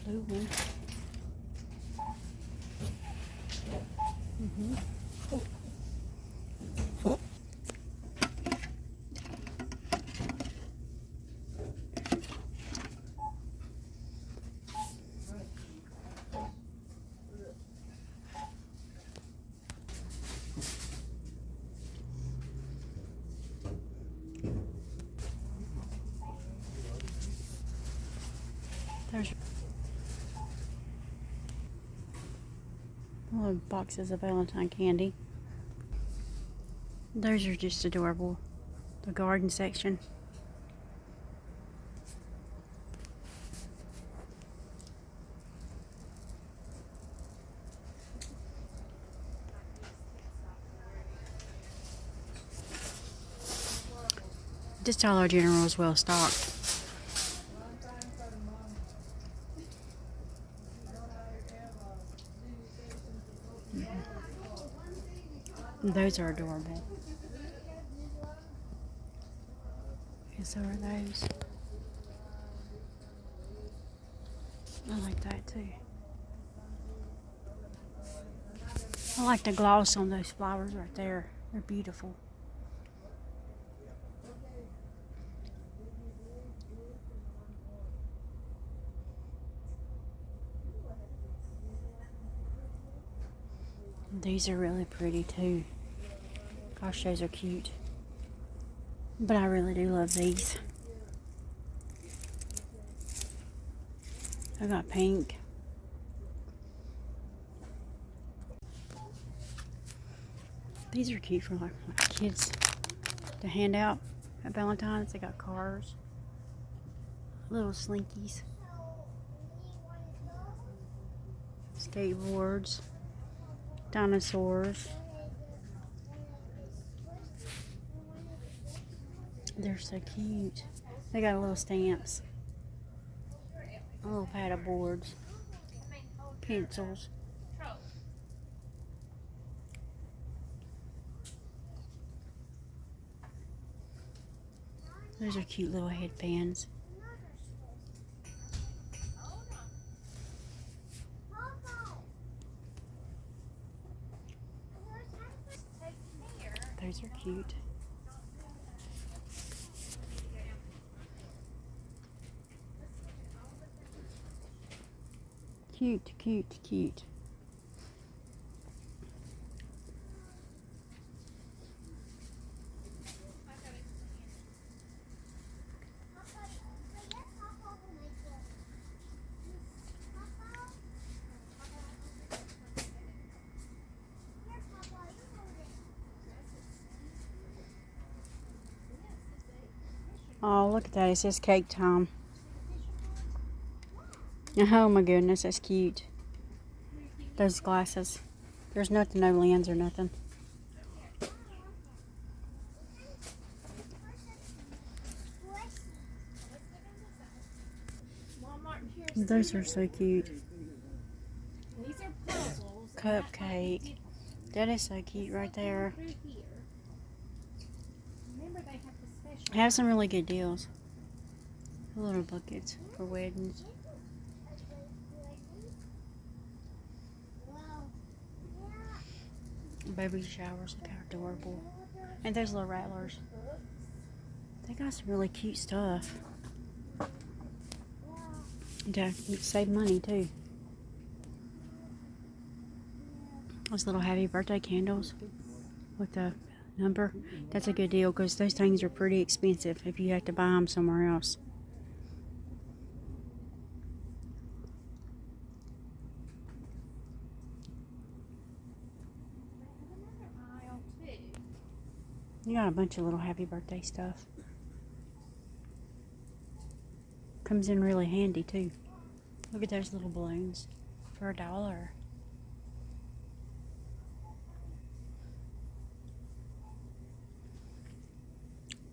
blue one. There's little boxes of Valentine candy. Those are just adorable. The garden section. This Dollar General is well stocked. Those are adorable. And so are those. I like that too. I like the gloss on those flowers right there. They're beautiful. These are really pretty too. Gosh, those are cute. But I really do love these. I got pink. These are cute for like kids to hand out at Valentine's. They got cars, little slinkies, skateboards, dinosaurs. They're so cute. They got little stamps, little paddle boards, pencils. Those are cute little headbands. Those are cute. Cute, cute, cute. Oh, look at that. It says cake time. Oh my goodness, that's cute. Those glasses. There's nothing, no lens or nothing. Those are so cute. Cupcake. That is so cute right there. Have some really good deals. Little buckets for weddings. Baby showers, look how adorable. And those little rattlers. They got some really cute stuff. Yeah, you save money too. Those little happy birthday candles with the number. That's a good deal because those things are pretty expensive if you have to buy them somewhere else. You got a bunch of little happy birthday stuff. Comes in really handy too. Look at those little balloons for $1.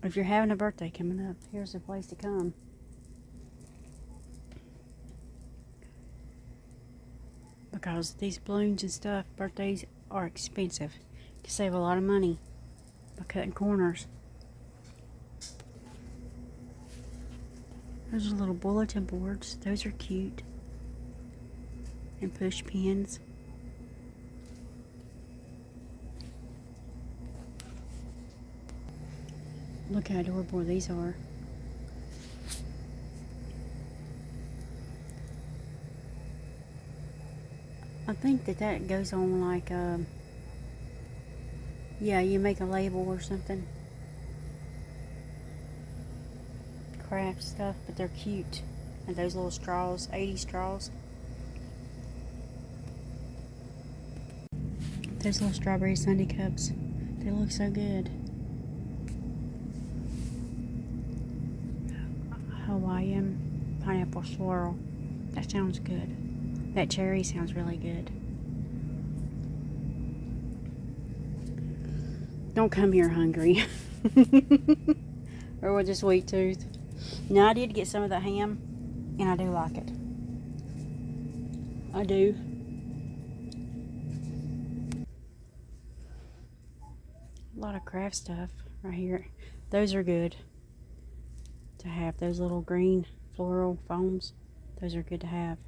If you're having a birthday coming up, here's the place to come. Because these balloons and stuff, birthdays are expensive. You save a lot of money by cutting corners. Those are little bulletin boards. Those are cute. and push pins. Look how adorable these are. I think that goes on like, yeah, you make a label or something. Craft stuff, but they're cute. And those little straws, 80 straws. Those little strawberry sundae cups, they look so good. Hawaiian pineapple swirl. That sounds good. That cherry sounds really good. Don't come here hungry. Or with a sweet tooth. Now I did get some of the ham, and I do like it. I do. A lot of craft stuff right here. Those are good to have. Those little green floral foams. Those are good to have.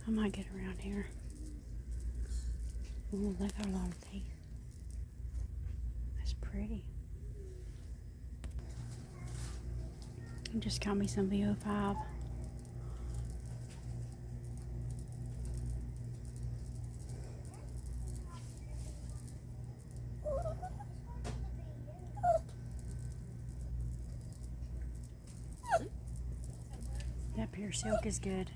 I might get around here. Oh, they got a lot of teeth. That's pretty. I just got me some VO5. That pure silk is good.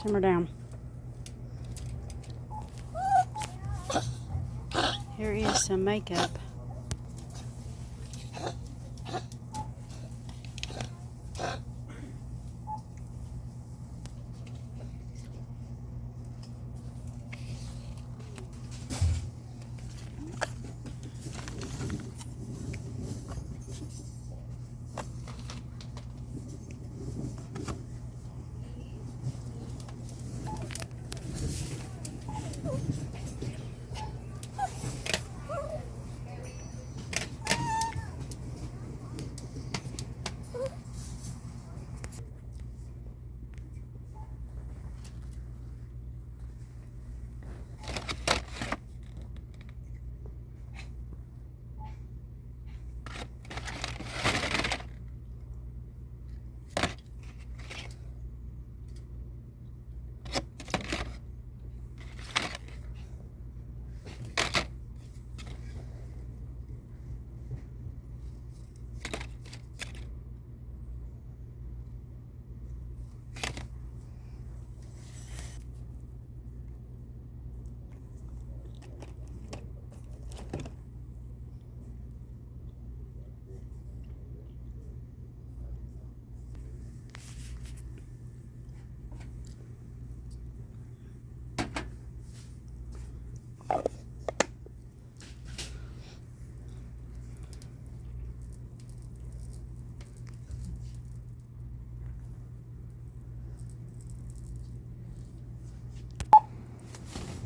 Simmer down. Here is some makeup.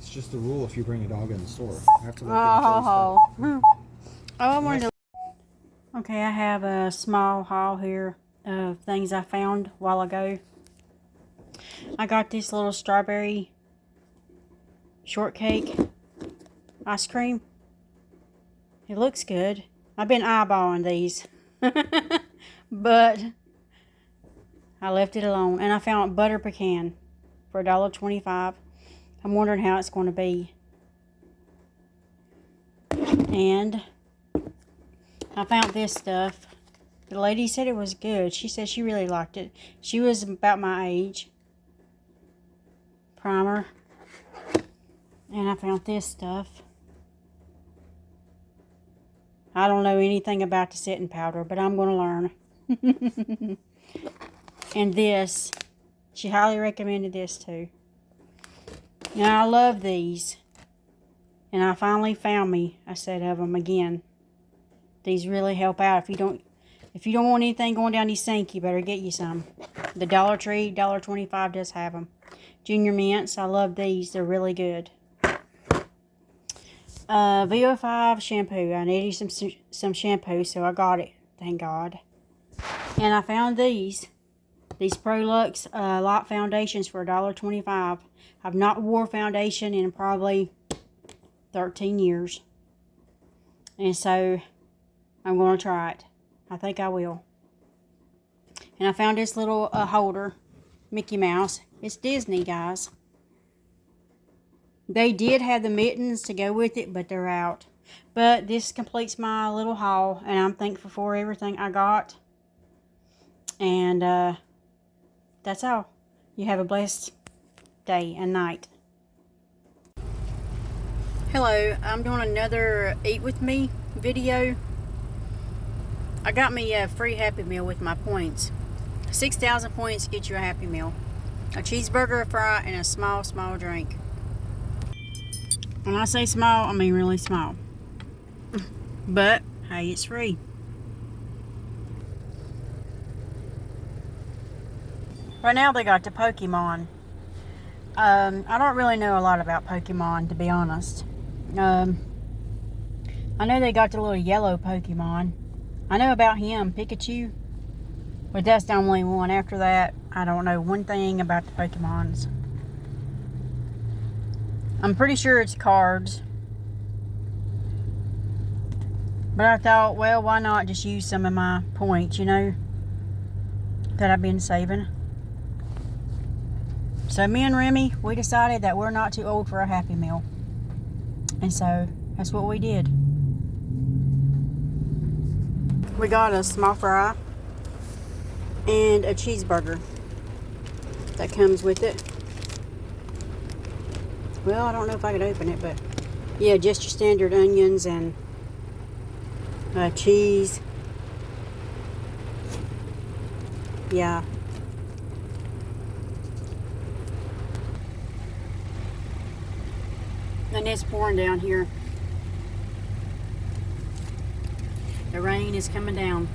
It's just the rule if you bring a dog in the store. You have to let them taste it. I wanted to. Okay, I have a small haul here of things I found a while ago. I got this little strawberry shortcake ice cream. It looks good. I've been eyeballing these. But I left it alone. And I found butter pecan for $1.25. I'm wondering how it's going to be. And I found this stuff. The lady said it was good. She said she really liked it. She was about my age. Primer. And I found this stuff. I don't know anything about the setting powder, but I'm going to learn. And this, she highly recommended this too. Now I love these. And I finally found me a set of them again. These really help out. If you don't want anything going down your sink, you better get you some. The Dollar Tree, $1.25 does have them. Junior Mints, I love these. They're really good. VO5 shampoo. I needed some shampoo, so I got it. Thank God. And I found these Pro Lux Light Foundations for $1.25. I've not wore foundation in probably 13 years. And so I'm going to try it. I think I will. And I found this little holder, Mickey Mouse. It's Disney, guys. They did have the mittens to go with it, but they're out. But this completes my little haul, and I'm thankful for everything I got. And that's all. You have a blessed day and night. Hello, I'm doing another Eat With Me video. I got me a free Happy Meal with my points. 6,000 points get you a Happy Meal. A cheeseburger, a fry, and a small drink. When I say small, I mean really small. But, hey, it's free. Right now they got the Pokemon. I don't really know a lot about Pokemon, to be honest. I know they got the little yellow Pokemon. I know about him, Pikachu. But that's the only one. After that, I don't know one thing about the Pokemons. I'm pretty sure it's cards. But I thought, well, why not just use some of my points, you know, that I've been saving. So me and Remy, we decided that we're not too old for a Happy Meal. And so, that's what we did. We got a small fry and a cheeseburger that comes with it. Well, I don't know if I could open it, but yeah, just your standard onions and cheese. Yeah. And it's pouring down here. The rain is coming down.